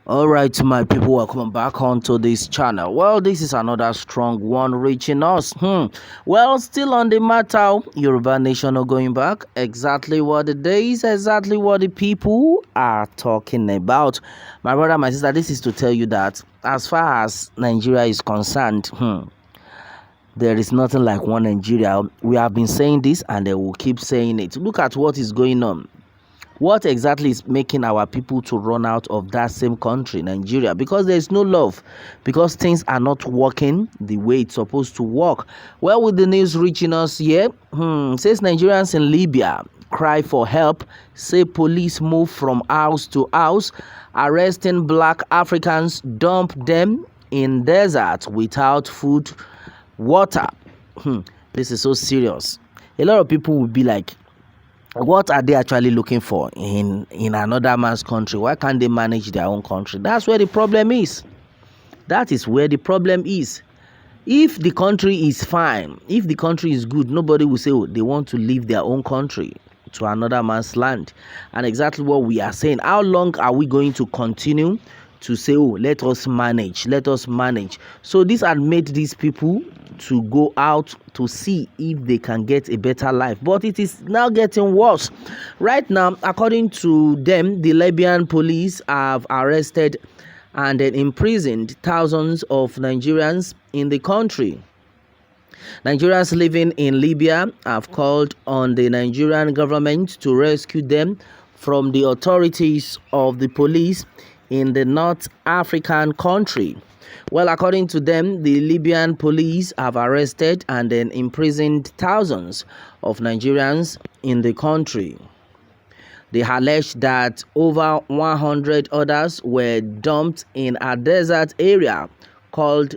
All right, my people, welcome back onto this channel. Well, this is another strong one reaching us. Well, still on the matter, Yoruba nation are going back. Exactly what it is, exactly what the people are talking about. My brother, my sister, this is to tell you that as far as Nigeria is concerned, there is nothing like one Nigeria. We have been saying this and they will keep saying it. Look at what is going on. What exactly is making our people to run out of that same country, Nigeria? Because there is no love, because things are not working the way it's supposed to work. Well, with the news reaching us here, says Nigerians in Libya cry for help, say police move from house to house, arresting black Africans, dump them in desert without food, water. This is so serious. A lot of people will be like, what are they actually looking for in another man's country? Why can't they manage their own country? That's where the problem is. That is where the problem is. If the country is fine, if the country is good, nobody will say, oh, they want to leave their own country to another man's land. And exactly what we are saying. How long are we going to continue to say, oh, let us manage, let us manage? So this had made these people to go out to see if they can get a better life, but it is now getting worse. Right now, according to them, the Libyan police have arrested and then imprisoned thousands of Nigerians in the country. Nigerians living in Libya have called on the Nigerian government to rescue them from the authorities of the police in the North African country. Well, according to them, the Libyan police have arrested and then imprisoned thousands of Nigerians in the country. They allege that over 100 others were dumped in a desert area called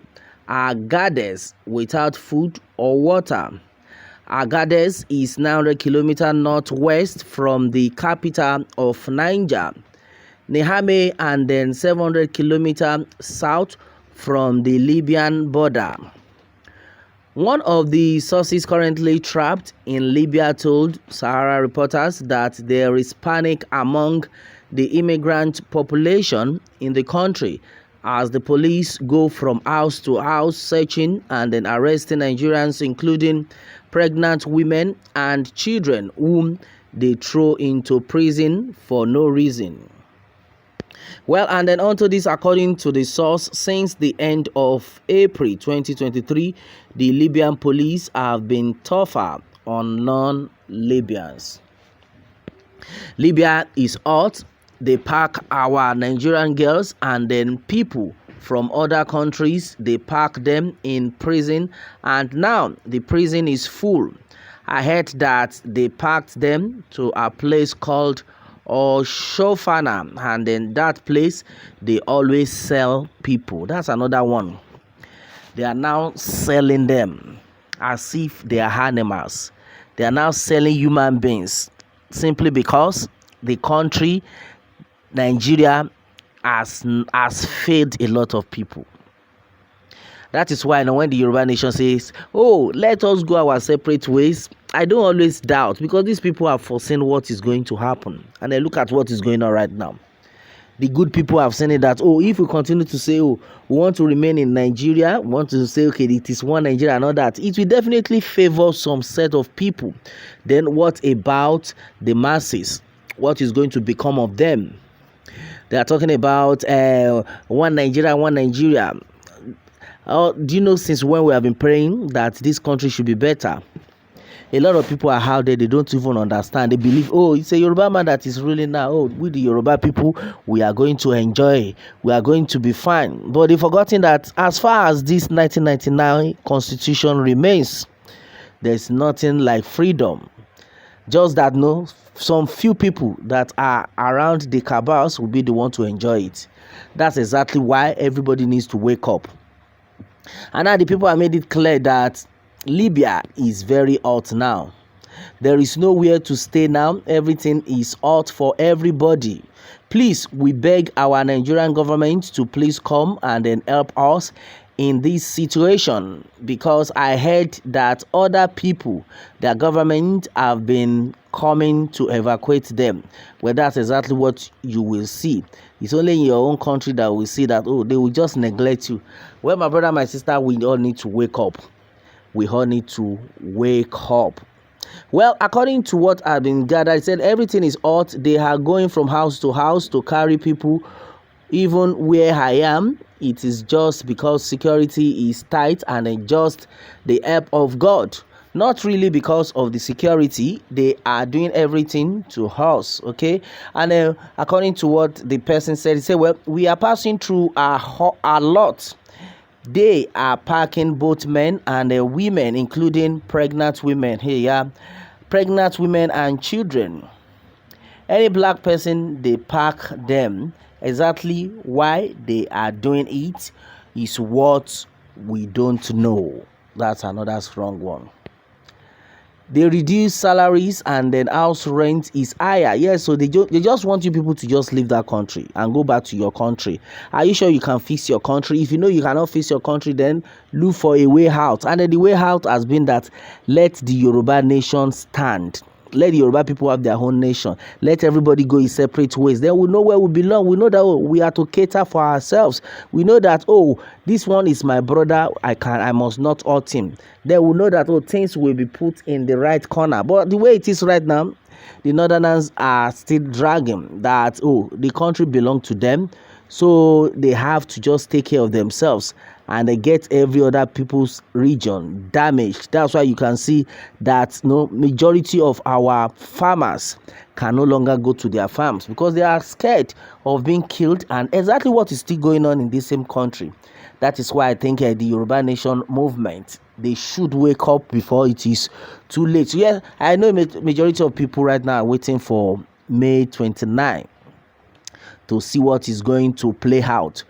Agadez without food or water. Agadez is 900 kilometers northwest from the capital of Niger, Niamey, and then 700 kilometers south from the Libyan border. One of the sources currently trapped in Libya told Sahara reporters that there is panic among the immigrant population in the country as the police go from house to house searching and then arresting Nigerians, including pregnant women and children whom they throw into prison for no reason. Well, and then onto this, according to the source, since the end of April 2023, the Libyan police have been tougher on non-Libyans. Libya is hot. They pack our Nigerian girls and then people from other countries, they pack them in prison, and now the prison is full. I heard that they packed them to a place called Shofana, and then that place they always sell people. That's another one. They are now selling them as if they are animals. They are now selling human beings simply because the country Nigeria has failed a lot of people. That is why now when the Yoruba nation says, oh, let us go our separate ways, I don't always doubt, because these people have foreseen what is going to happen. And then look at what is going on right now. The good people have seen it that, oh, if we continue to say, oh, we want to remain in Nigeria, we want to say, okay, it is one Nigeria and all that, it will definitely favor some set of people. Then what about the masses? What is going to become of them? They are talking about one Nigeria, one Nigeria. Do you know since when we have been praying that this country should be better? A lot of people are out there, they don't even understand. They believe, oh, it's a Yoruba man that is ruling now. Oh, with the Yoruba people, we are going to enjoy. We are going to be fine. But they've forgotten that as far as this 1999 constitution remains, there's nothing like freedom. Just that, no, some few people that are around the cabals will be the one to enjoy it. That's exactly why everybody needs to wake up. And now the people have made it clear that Libya is very hot now. There is nowhere to stay now. Everything is hot for everybody. Please, we beg our Nigerian government to please come and then help us. in this situation, because I heard that other people, their government have been coming to evacuate them. Well, that's exactly what you will see. It's only in your own country that we see that, oh, they will just neglect you. Well, my brother, my sister, we all need to wake up. We all need to wake up. Well, according to what I've been gathered, it said everything is hot. They are going from house to carry people. Even where I am, it is just because security is tight and just the help of God. Not really because of the security. They are doing everything to us, okay? And according to what the person said, he said, well, we are passing through a lot. They are packing both men and women, including pregnant women. Here, yeah, pregnant women and children. Any black person, they pack them. Exactly why they are doing it is what we don't know. That's another strong one. They reduce salaries and then house rent is higher. Yes, so they just want you people to just leave that country and go back to your country. Are you sure you can fix your country? If you know you cannot fix your country, then look for a way out. And then the way out has been that let the Yøruba nation stand. Let the Yøruba people have their own nation. Let everybody go in separate ways. Then we know where we belong. We know that we are to cater for ourselves. We know that, oh, this one is my brother. I must not hurt him. Then we know that, oh, things will be put in the right corner. But the way it is right now, the Northerners are still dragging that, oh, the country belongs to them. So they have to just take care of themselves, and they get every other people's region damaged. That's why you can see that majority of our farmers can no longer go to their farms because they are scared of being killed, and exactly what is still going on in this same country. That is why I think the Yøruba Nation movement, they should wake up before it is too late. So yeah, I know majority of people right now are waiting for May 29 to see what is going to play out.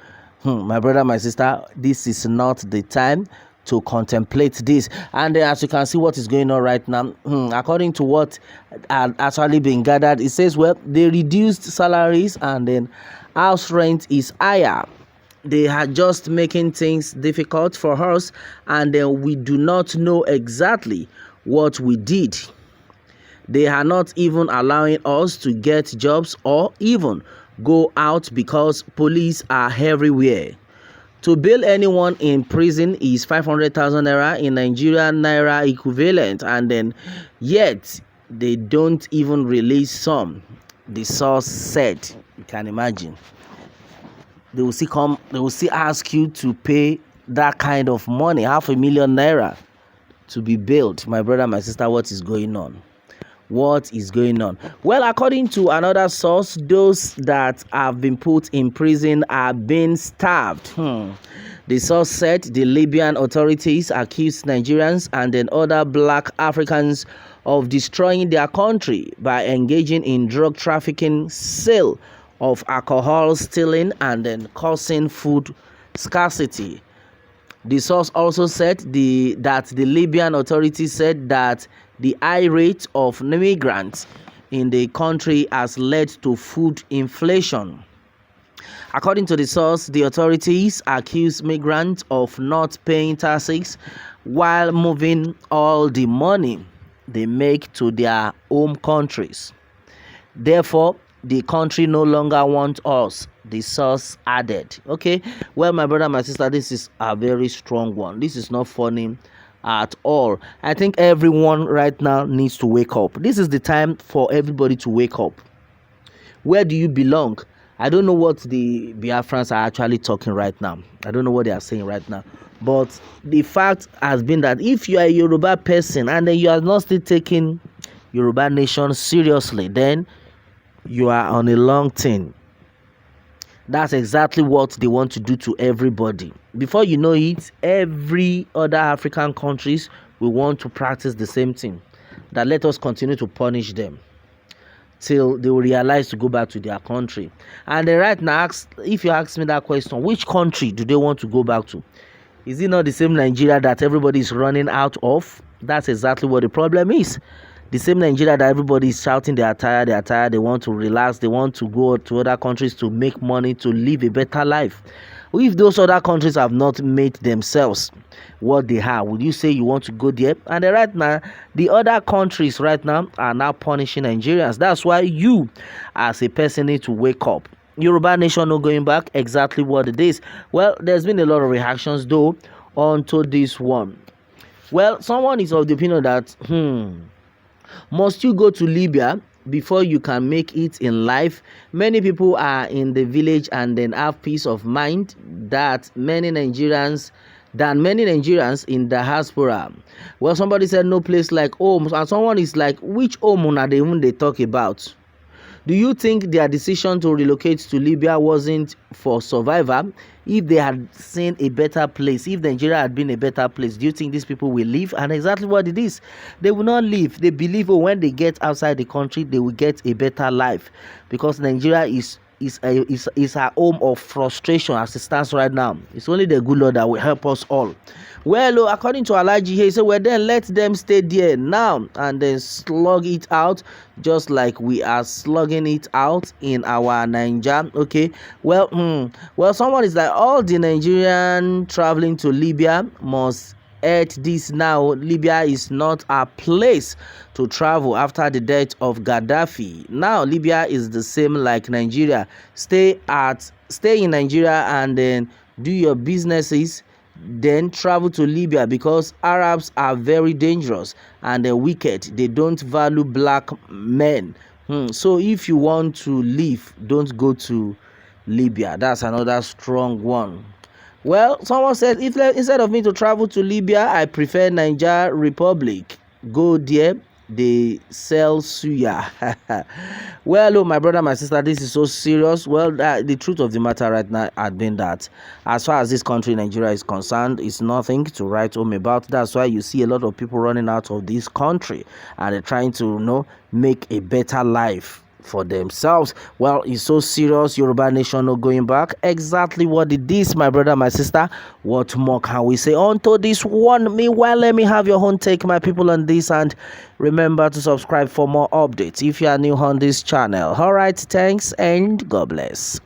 My brother, my sister, this is not the time to contemplate this. And as you can see what is going on right now, according to what had actually been gathered, it says, well, they reduced salaries and then house rent is higher. They are just making things difficult for us, and then we do not know exactly what we did. They are not even allowing us to get jobs or even go out because police are everywhere. To bail anyone in prison is 500,000 naira in Nigerian naira equivalent, and then yet they don't even release some. The source said, you can imagine. They will still ask you to pay that kind of money, 500,000 naira, to be bailed. My brother, my sister, what is going on? What is going on? Well, according to another source, those that have been put in prison are being starved. The source said the Libyan authorities accused Nigerians and then other black Africans of destroying their country by engaging in drug trafficking, sale of alcohol, stealing, and then causing food scarcity. The source also said that the Libyan authorities said that the high rate of migrants in the country has led to food inflation. According to the source, the authorities accuse migrants of not paying taxes while moving all the money they make to their home countries. Therefore, the country no longer wants us, the source added. Okay, well, my brother, my sister, this is a very strong one. This is not funny at all. I think everyone right now needs to wake up. This is the time for everybody to wake up. Where do you belong? I don't know what the Biafrans are actually talking right now. I don't know what they are saying right now. But the fact has been that if you are a Yøruba person and then you are not still taking Yøruba Nation seriously, then you are on a long thing. That's exactly what they want to do to everybody. Before you know it, every other African countries will want to practice the same thing. That let us continue to punish them till they will realize to go back to their country. And then right now, if you ask me that question, which country do they want to go back to? Is it not the same Nigeria that everybody is running out of? That's exactly what the problem is. The same Nigeria that everybody is shouting they are tired, they want to relax, they want to go to other countries to make money, to live a better life. If those other countries have not made themselves what they have, would you say you want to go there? And right now, the other countries right now are now punishing Nigerians. That's why you, as a person, need to wake up. Yoruba nation not going back, exactly what it is. Well, there's been a lot of reactions though onto this one. Well, someone is of the opinion that must you go to Libya before you can make it in life? Many people are in the village and then have peace of mind that many Nigerians in diaspora. Well, somebody said no place like home, and someone is like, which home are they even they talk about? Do you think their decision to relocate to Libya wasn't for survival? If they had seen a better place, if Nigeria had been a better place, do you think these people will leave? And exactly what it is, they will not leave. They believe when they get outside the country, they will get a better life, because Nigeria is a home of frustration as it stands right now. It's only the good Lord that will help us all. Well, according to Alaji here, he said, well, then let them stay there now and then slug it out, just like we are slugging it out in our Nigeria. Okay, well, someone is like, all the Nigerian traveling to Libya must at this now. Libya is not a place to travel after the death of Gaddafi. Now Libya is the same like Nigeria. Stay in Nigeria and then do your businesses, then travel to Libya, because Arabs are very dangerous and they're wicked. They don't value black men. So if you want to leave, don't go to Libya. That's another strong one. Well, someone said, if instead of me to travel to Libya, I prefer Niger Republic. Go there, they sell suya. Well, hello, my brother, my sister, this is so serious. Well, the truth of the matter right now has been that as far as this country, Nigeria, is concerned, it's nothing to write home about. That's why you see a lot of people running out of this country and they're trying to, make a better life for themselves. Well, it's so serious. Yoruba nation not going back. Exactly what it is, my brother, my sister. What more can we say onto this one? Meanwhile, let me have your own take, my people, on this, and remember to subscribe for more updates if you are new on this channel. All right, thanks and God bless.